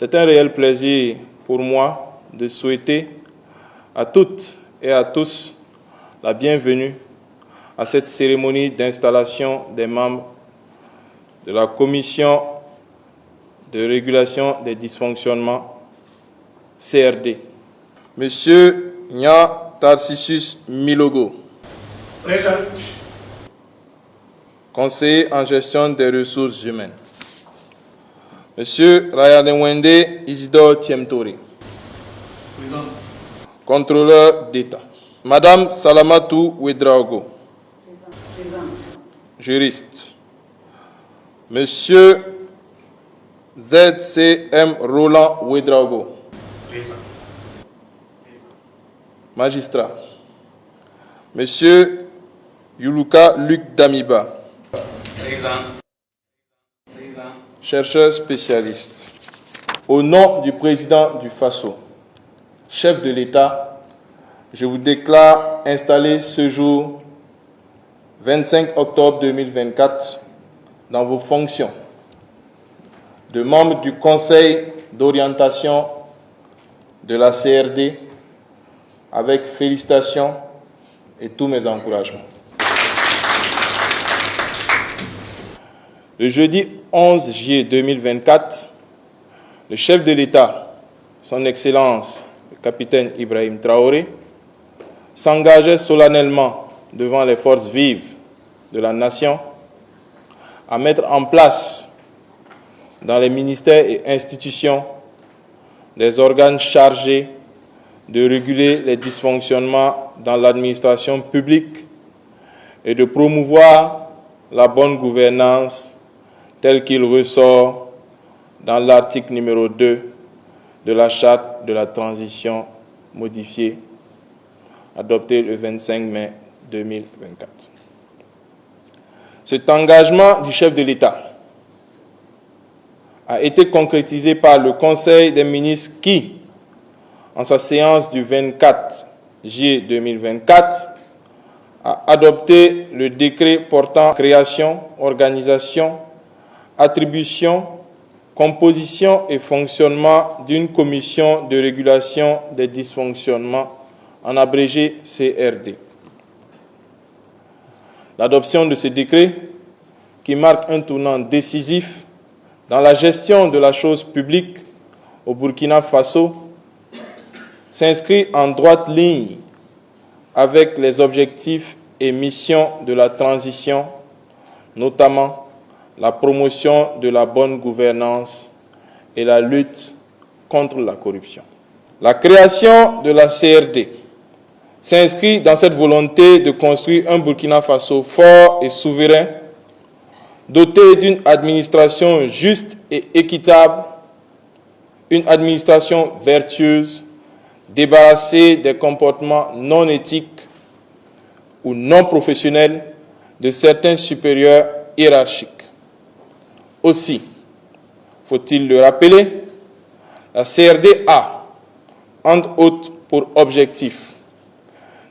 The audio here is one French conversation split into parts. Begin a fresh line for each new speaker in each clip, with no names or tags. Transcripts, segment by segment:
C'est un réel plaisir pour moi de souhaiter à toutes et à tous la bienvenue à cette cérémonie d'installation des membres de la Commission de régulation des dysfonctionnements CRD. Monsieur Nya Tarcissus Milogo.
Présent.
Conseiller en gestion des ressources humaines. Monsieur Rayanewende Isidore Tiemtori.
Présent.
Contrôleur d'État. Madame Salamatou Ouedraogo.
Présente.
Juriste. Monsieur ZCM Roland Ouedraogo.
Présent.
Magistrat. Monsieur Yuluka Luc Damiba.
Présent.
Chercheur spécialiste. Au nom du président du FASO, chef de l'État, je vous déclare installé ce jour, 25 octobre 2024, dans vos fonctions de membre du Conseil d'orientation de la CRD, avec félicitations et tous mes encouragements. Le jeudi 11 juillet 2024, le chef de l'État, son Excellence le capitaine Ibrahim Traoré, s'engageait solennellement devant les forces vives de la nation à mettre en place dans les ministères et institutions des organes chargés de réguler les dysfonctionnements dans l'administration publique et de promouvoir la bonne gouvernance tel qu'il ressort dans l'article numéro 2 de la Charte de la transition modifiée, adoptée le 25 mai 2024. Cet engagement du chef de l'État a été concrétisé par le Conseil des ministres qui, en sa séance du 24 juillet 2024, a adopté le décret portant création, organisation, attribution, composition et fonctionnement d'une commission de régulation des dysfonctionnements, en abrégé CRD. L'adoption de ce décret, qui marque un tournant décisif dans la gestion de la chose publique au Burkina Faso, s'inscrit en droite ligne avec les objectifs et missions de la transition, notamment la promotion de la bonne gouvernance et la lutte contre la corruption. La création de la CRD s'inscrit dans cette volonté de construire un Burkina Faso fort et souverain, doté d'une administration juste et équitable, une administration vertueuse, débarrassée des comportements non éthiques ou non professionnels de certains supérieurs hiérarchiques. Aussi, faut-il le rappeler, la CRD a, entre autres, pour objectif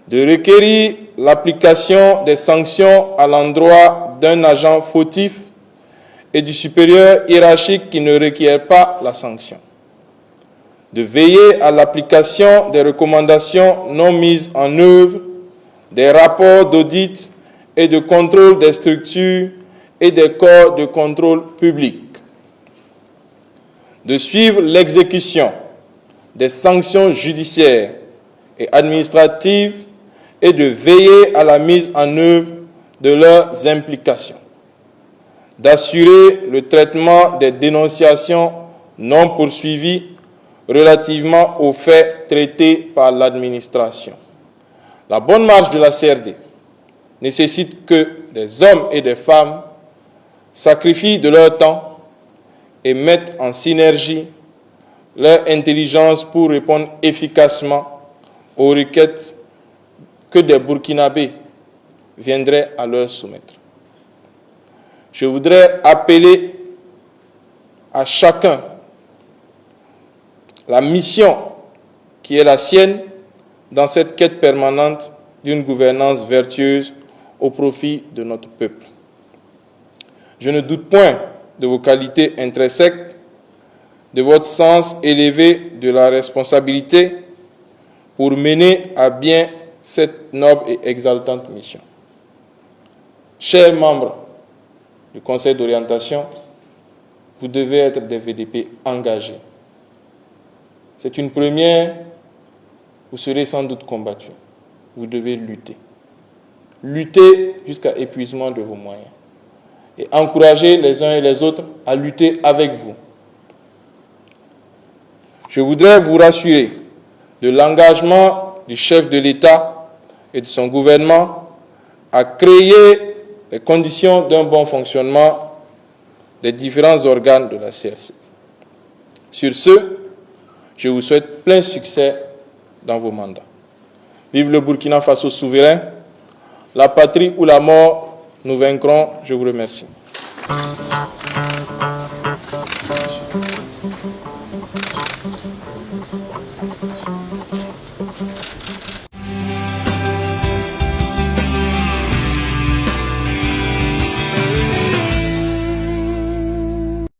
de requérir l'application des sanctions à l'endroit d'un agent fautif et du supérieur hiérarchique qui ne requiert pas la sanction, de veiller à l'application des recommandations non mises en œuvre, des rapports d'audit et de contrôle des structures et des corps de contrôle public, de suivre l'exécution des sanctions judiciaires et administratives et de veiller à la mise en œuvre de leurs implications, d'assurer le traitement des dénonciations non poursuivies relativement aux faits traités par l'administration. La bonne marche de la CRD nécessite que des hommes et des femmes sacrifient de leur temps et mettent en synergie leur intelligence pour répondre efficacement aux requêtes que des Burkinabés viendraient à leur soumettre. Je voudrais appeler à chacun la mission qui est la sienne dans cette quête permanente d'une gouvernance vertueuse au profit de notre peuple. Je ne doute point de vos qualités intrinsèques, de votre sens élevé de la responsabilité pour mener à bien cette noble et exaltante mission. Chers membres du Conseil d'orientation, vous devez être des VDP engagés. C'est une première, vous serez sans doute combattus. Vous devez lutter. Lutter jusqu'à épuisement de vos moyens. Et encourager les uns et les autres à lutter avec vous. Je voudrais vous rassurer de l'engagement du chef de l'État et de son gouvernement à créer les conditions d'un bon fonctionnement des différents organes de la CRC. Sur ce, je vous souhaite plein succès dans vos mandats. Vive le Burkina Faso souverain, la patrie ou la mort, nous vaincrons. Je vous remercie.